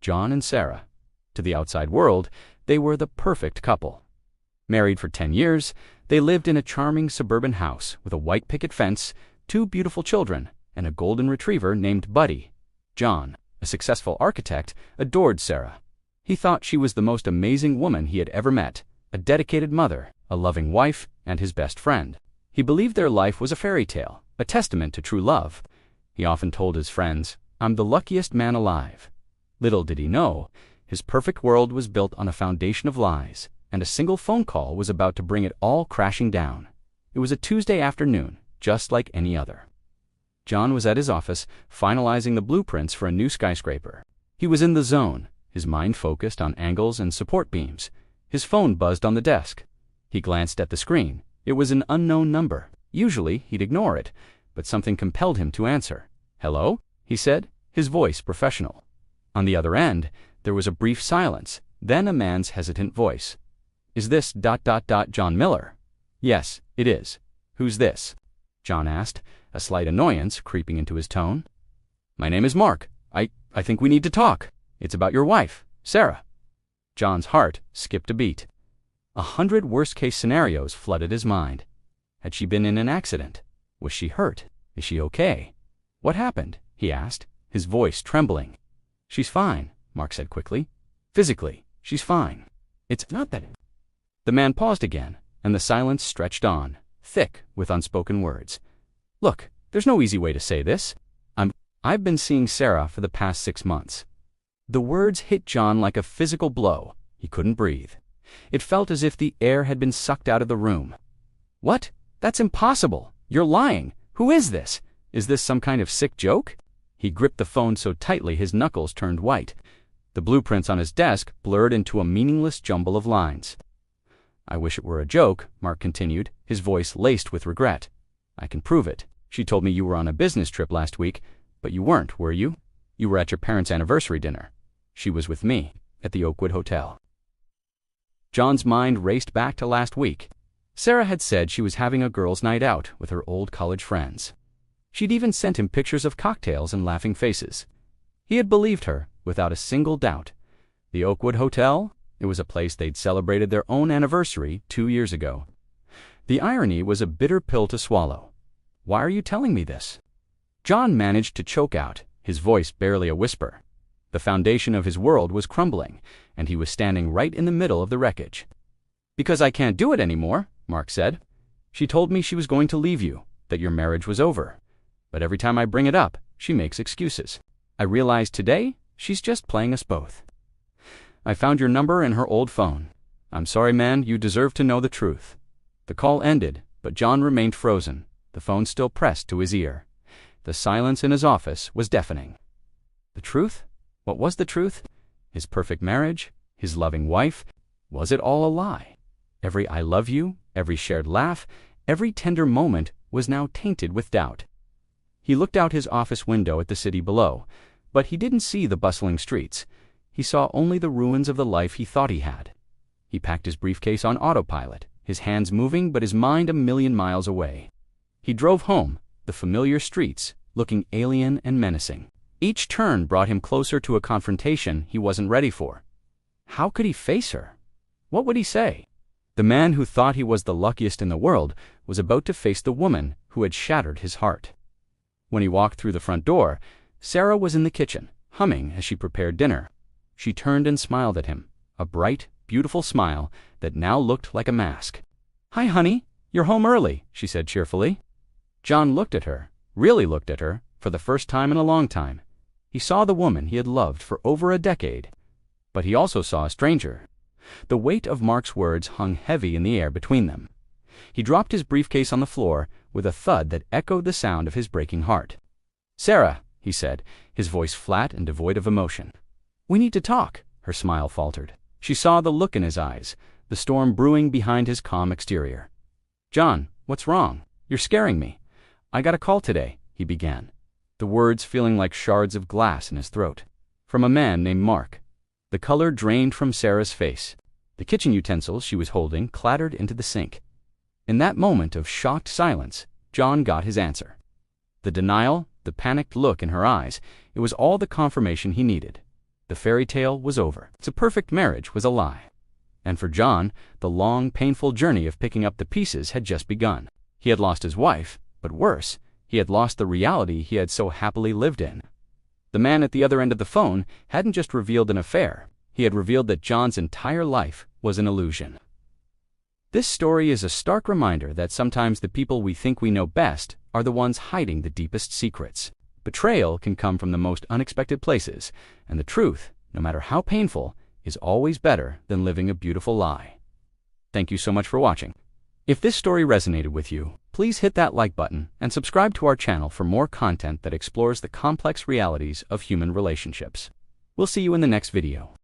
John and Sarah. To the outside world, they were the perfect couple. Married for 10 years, they lived in a charming suburban house with a white picket fence, 2 beautiful children, and a golden retriever named Buddy. John, a successful architect, adored Sarah. He thought she was the most amazing woman he had ever met, a dedicated mother, a loving wife, and his best friend. He believed their life was a fairy tale, a testament to true love. He often told his friends, "I'm the luckiest man alive." Little did he know, his perfect world was built on a foundation of lies, and a single phone call was about to bring it all crashing down. It was a Tuesday afternoon, just like any other. John was at his office, finalizing the blueprints for a new skyscraper. He was in the zone, his mind focused on angles and support beams. His phone buzzed on the desk. He glanced at the screen. It was an unknown number. Usually, he'd ignore it, but something compelled him to answer. "Hello?" he said, his voice professional. On the other end, there was a brief silence, then a man's hesitant voice. "Is this ... John Miller?" "Yes, it is. Who's this?" John asked, a slight annoyance creeping into his tone. "My name is Mark. I think we need to talk. It's about your wife, Sarah." John's heart skipped a beat. 100 worst-case scenarios flooded his mind. Had she been in an accident? Was she hurt? Is she okay? "What happened?" he asked, his voice trembling. "She's fine," Mark said quickly. "Physically, she's fine. It's not that..." The man paused again, and the silence stretched on, thick with unspoken words. "Look, there's no easy way to say this. I've been seeing Sarah for the past 6 months." The words hit John like a physical blow. He couldn't breathe. It felt as if the air had been sucked out of the room. "What? That's impossible. You're lying. Who is this? Is this some kind of sick joke?" He gripped the phone so tightly his knuckles turned white. The blueprints on his desk blurred into a meaningless jumble of lines. "I wish it were a joke," Mark continued, his voice laced with regret. "I can prove it. She told me you were on a business trip last week, but you weren't, were you? You were at your parents' anniversary dinner. She was with me, at the Oakwood Hotel." John's mind raced back to last week. Sarah had said she was having a girls' night out with her old college friends. She'd even sent him pictures of cocktails and laughing faces. He had believed her, without a single doubt. The Oakwood Hotel? It was a place they'd celebrated their own anniversary 2 years ago. The irony was a bitter pill to swallow. "Why are you telling me this?" John managed to choke out, his voice barely a whisper. The foundation of his world was crumbling, and he was standing right in the middle of the wreckage. "Because I can't do it anymore," Mark said. "She told me she was going to leave you, that your marriage was over. But every time I bring it up, she makes excuses. I realized today she's just playing us both. I found your number in her old phone. I'm sorry, man, you deserve to know the truth." The call ended, but John remained frozen, the phone still pressed to his ear. The silence in his office was deafening. The truth? What was the truth? His perfect marriage? His loving wife? Was it all a lie? Every "I love you," every shared laugh, every tender moment was now tainted with doubt. He looked out his office window at the city below, but he didn't see the bustling streets. He saw only the ruins of the life he thought he had. He packed his briefcase on autopilot, his hands moving but his mind a million miles away. He drove home, the familiar streets, looking alien and menacing. Each turn brought him closer to a confrontation he wasn't ready for. How could he face her? What would he say? The man who thought he was the luckiest in the world was about to face the woman who had shattered his heart. When he walked through the front door, Sarah was in the kitchen, humming as she prepared dinner. She turned and smiled at him, a bright, beautiful smile that now looked like a mask. "Hi, honey. You're home early," she said cheerfully. John looked at her, really looked at her, for the first time in a long time. He saw the woman he had loved for over a decade. But he also saw a stranger. The weight of Mark's words hung heavy in the air between them. He dropped his briefcase on the floor with a thud that echoed the sound of his breaking heart. "Sarah," he said, his voice flat and devoid of emotion. "We need to talk," her smile faltered. She saw the look in his eyes, the storm brewing behind his calm exterior. "John, what's wrong? You're scaring me. I got a call today," he began, the words feeling like shards of glass in his throat. "From a man named Mark." The color drained from Sarah's face. The kitchen utensils she was holding clattered into the sink. In that moment of shocked silence, John got his answer. The denial, the panicked look in her eyes, it was all the confirmation he needed. The fairy tale was over. The perfect marriage was a lie. And for John, the long, painful journey of picking up the pieces had just begun. He had lost his wife, but worse, he had lost the reality he had so happily lived in. The man at the other end of the phone hadn't just revealed an affair, he had revealed that John's entire life was an illusion. This story is a stark reminder that sometimes the people we think we know best are the ones hiding the deepest secrets. Betrayal can come from the most unexpected places, and the truth, no matter how painful, is always better than living a beautiful lie. Thank you so much for watching. If this story resonated with you, please hit that like button and subscribe to our channel for more content that explores the complex realities of human relationships. We'll see you in the next video.